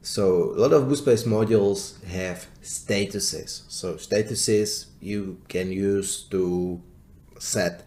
So a lot of Boost.space modules have statuses. So statuses you can use to set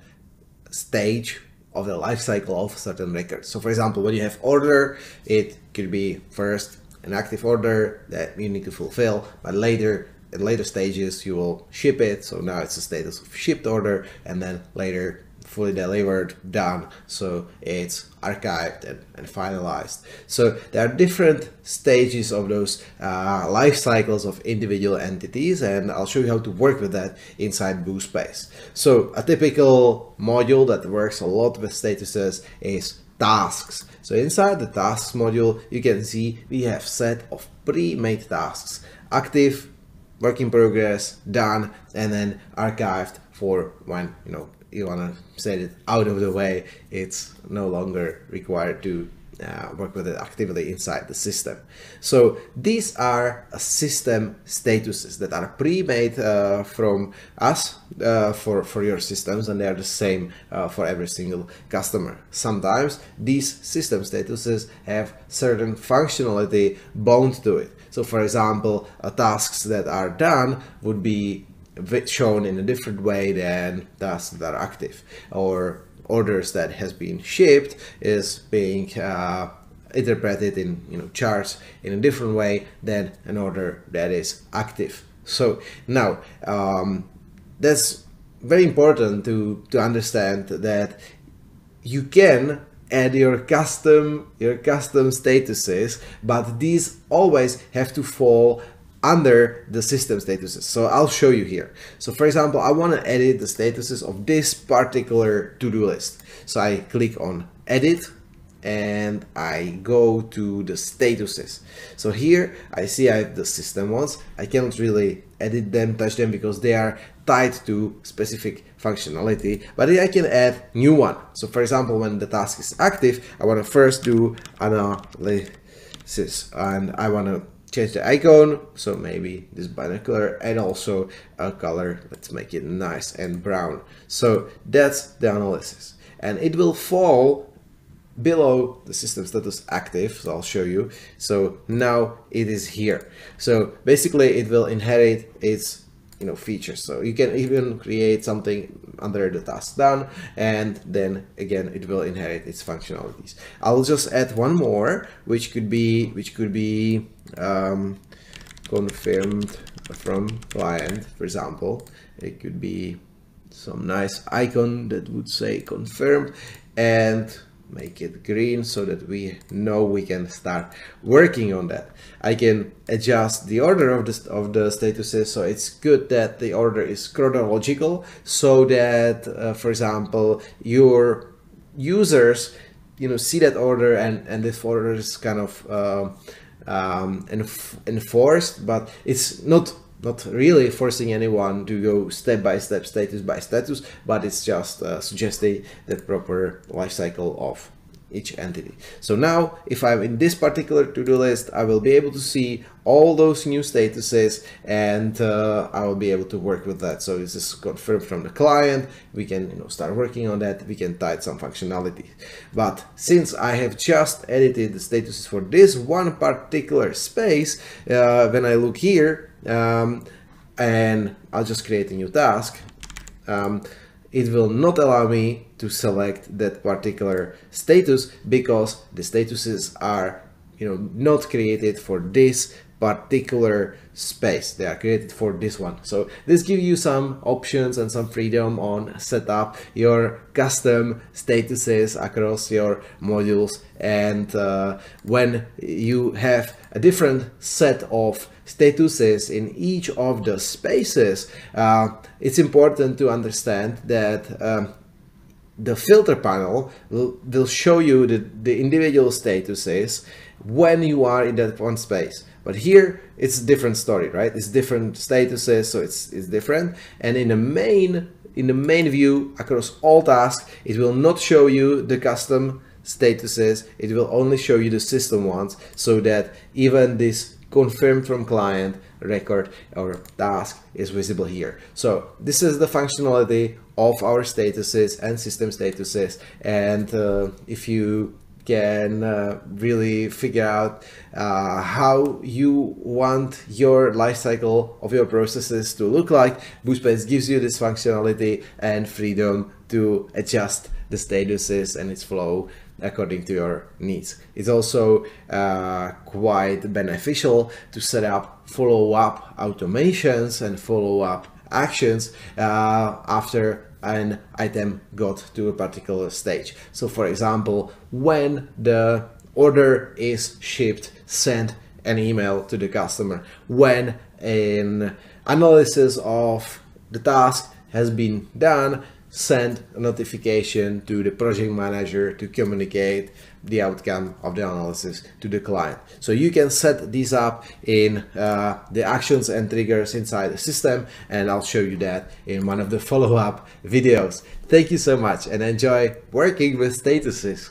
stage of the life cycle of certain records. So for example, when you have order, it could be first an active order that you need to fulfill, but later at later stages you will ship it. So now it's a status of shipped order, and then later fully delivered, done, so it's archived and finalized. So there are different stages of those life cycles of individual entities, and I'll show you how to work with that inside Boost.space. So a typical module that works a lot with statuses is tasks. So inside the tasks module, you can see we have set of pre-made tasks: active, work in progress, done, and then archived for when you want to set it out of the way. It's no longer required to work with it actively inside the system. So these are system statuses that are pre-made from us for your systems, and they are the same for every single customer. Sometimes these system statuses have certain functionality bound to it. So for example, tasks that are done would be shown in a different way than tasks that are active, or orders that has been shipped is being interpreted in charts in a different way than an order that is active. So now that's very important to understand that you can add your custom statuses, but these always have to fall under the system statuses. So I'll show you here. So for example, I want to edit the statuses of this particular to-do list. So I click on edit and I go to the statuses. So here I see I have the system ones. I cannot really edit them, touch them, because they are tied to specific functionality, but I can add new one. So for example, when the task is active, I want to first do analysis, and I want to change the icon, so maybe this binocular, and also a color. Let's make it nice and brown. So that's the analysis, and it will fall below the system status active. So I'll show you. So now it is here. So basically it will inherit its features. So you can even create something under the task done, and then again it will inherit its functionalities. I'll just add one more, which could be confirmed from client. For example, it could be some nice icon that would say confirmed, and make it green so that we know we can start working on that. I can adjust the order of the statuses, so it's good that the order is chronological, so that for example your users see that order, and this order is kind of enforced, but it's not really forcing anyone to go step by step, status by status, but it's just suggesting the proper life cycle of each entity. So now if I'm in this particular to-do list, I will be able to see all those new statuses, and I will be able to work with that. So this is confirmed from the client. We can start working on that. We can type some functionality. But since I have just edited the statuses for this one particular space, when I look here, and I'll just create a new task, it will not allow me to select that particular status, because the statuses are not created for this particular space. They are created for this one. So this gives you some options and some freedom on set up your custom statuses across your modules, and when you have a different set of statuses in each of the spaces, it's important to understand that the filter panel will show you the individual statuses when you are in that one space. But here it's a different story, right? It's different statuses, so it's different. And in the main view across all tasks, it will not show you the custom statuses. It will only show you the system ones, so that even this confirmed from client record or task is visible here. So this is the functionality of our statuses and system statuses. And if you can really figure out how you want your lifecycle of your processes to look like. Boost.space gives you this functionality and freedom to adjust the statuses and its flow according to your needs. It's also quite beneficial to set up follow-up automations and follow-up actions after an item got to a particular stage. So for example, when the order is shipped, send an email to the customer. When an analysis of the task has been done, send a notification to the project manager to communicate the outcome of the analysis to the client. So you can set these up in the actions and triggers inside the system, and I'll show you that in one of the follow-up videos. Thank you so much and enjoy working with statuses.